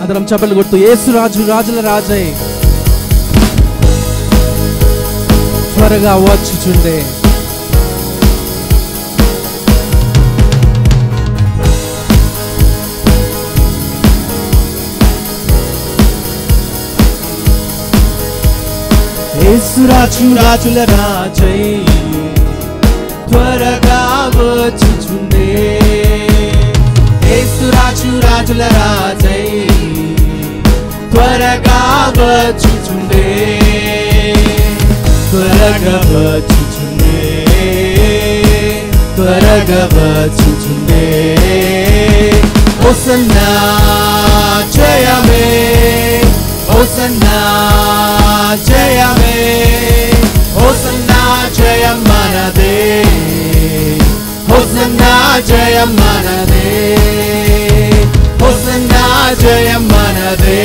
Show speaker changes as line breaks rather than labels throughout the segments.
అందరం చప్పట్లు కొడుతూ యేసు రాజు రాజుల రాజై త్వరగా వచ్చుచుండే. యేసు రాజు రాజుల రాజై త్వరగా వచ్చుచుండే. యేసు రాజు రాజుల రాజై త్వరగా వచ్చుచుండే. త్వరగా వచ్చుచుండే. త్వరగా వచ్చుచుండే. హోసన్నా జయమే, హోసన్నా జయమే, హోసన్నా జయం మనదే, హోసన్నా జయం మనదే, హోసన్నా జయం మనదే,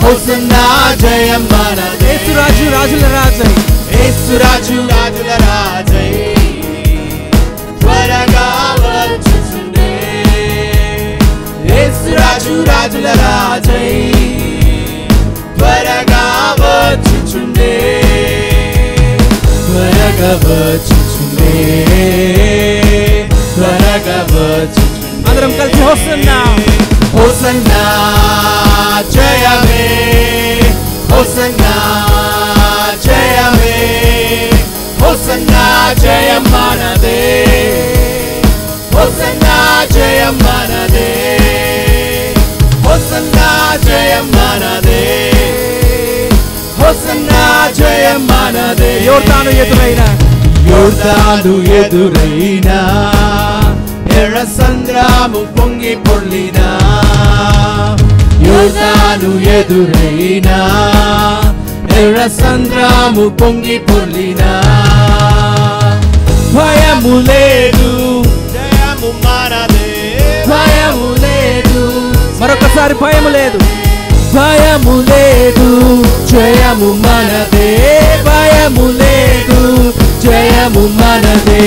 హోసన్నా జయం మనదే. యేసు రాజు రాజుల రాజై, యేసు రాజు రాజుల రాజై త్వరగా వచ్చుచుండే. యేసు రాజు రాజుల రాజై త్వరగా వచ్చుచుండే. త్వరగా వచ్చుచుండే. త్వరగా వచ్చుచుండే. అందరం కలిసి హోసన్నా, హోసన్నా జయమే, హోసన్నా జయమే, హోసన్నా జయం మనదే, హోసన్నా జయం మనదే, హోసన్నా జయం మనదే, హోసన్నా జయం మనదే. యోర్దాను ఎదురైనా, యోర్దాను ఎదురైనా, ఎర్ర సంద్రము పొంగి పొర్లినా, యోర్దాను ఎదురైనా, ఎర్ర సంద్రము పొంగి పొర్లినా, భయము లేదు, జయము మనదే, భయము లేదు. మరొకసారి భయము లేదు, భయము లేదు, జయము మనదే, భయము లేదు, జయము మనదే.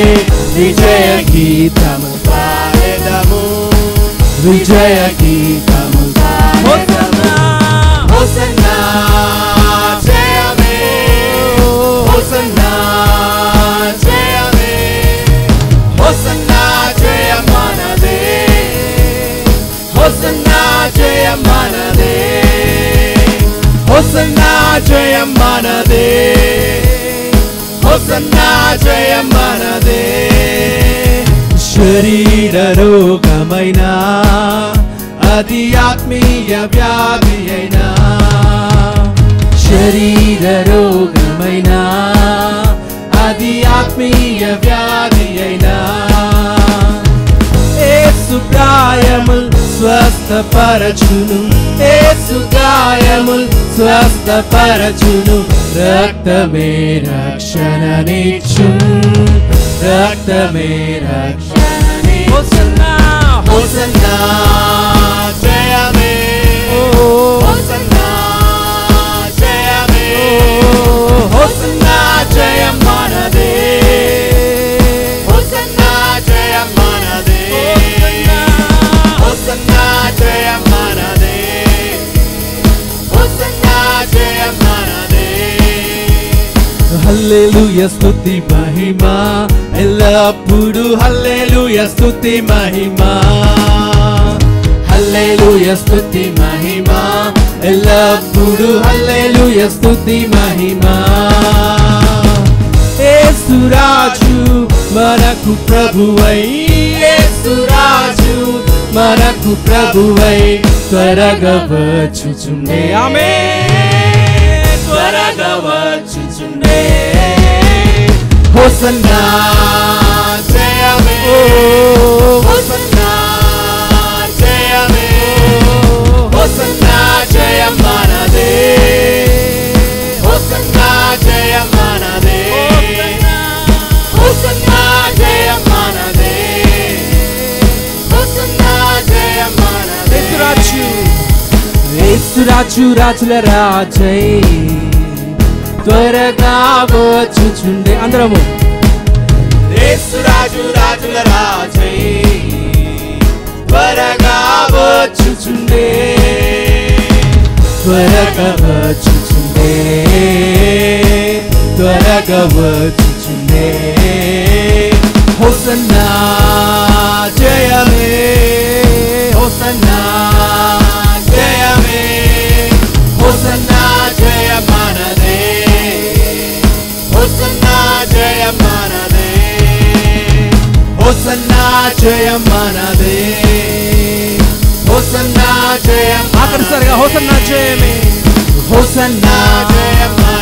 విజయ గీతము పాడెదము, విజయ గీతము పాడెదము. హోసన్నా జయమే, హోసన్నా జయమే, హోసన్నా జయం మనదే, హోసన్నా జయం మనదే, హోసన్నా జయం మనదే, హోసన్నా జయం మనదే. శరీర రోగమైనా, అది ఆత్మీయ వ్యాధి అయినా, శరీర రోగమైనా, అది ఆత్మీయ వ్యాధి అయినా, యేసు గాయముల్ స్వస్థపరచును, యేసు గాయముల్ స్వస్థపరచును. రక్తమే రక్షణనిచ్చును, రక్తమే రక్షణనిచ్చును. హోసన్నా, హోసన్నా జయమే, హోసన్నా జయమే, హోసన్నా జయం మనదే, హోసన్నా జయం మనదే, హోసన్నా జయం మనదే, హోసన్నా జయం మనదే. హల్లెలూయా స్తుతి మహిమా ఎల్లప్పుడు, హల్లెలూయా స్తుతి మహిమా, హల్లెలూయా స్తుతి మహిమా ఎల్లప్పుడు, హల్లెలూయా స్తుతి మహిమా. యేసు రాజు మనకు ప్రభువై, యేసు రాజు మనకు ప్రభువై త్వరగా వచ్చుచుండే. ఆమేన్. త్వరగా వచ్చుచుండే. హోసన్నా జయమే, హోసన్నా జయమే, హోసన్నా జయం మనదే, హోసన్నా జయం మనదే, హోసన్నా జయం మనదే, హోసన్నా జయం మనదే. యేసు రాజు రాజుల రాజై త్వరగా వచ్చుచుండే. అందరము యేసు రాజు రాజుల రాజై త్వరగా వచ్చుచుండే త్వరగా వచ్చుచుండే త్వరగా వచ్చుచుండే హోసన్నా జయమే హోసన్నా జయమే హోసన్నా జయమానదే హోసన్నా జయమానదే హోసన్నా జయమానదే హోసన్నా జయం ఆఖరిసారిగా హోసన్నా జయమే హోసన్నా జయమానదే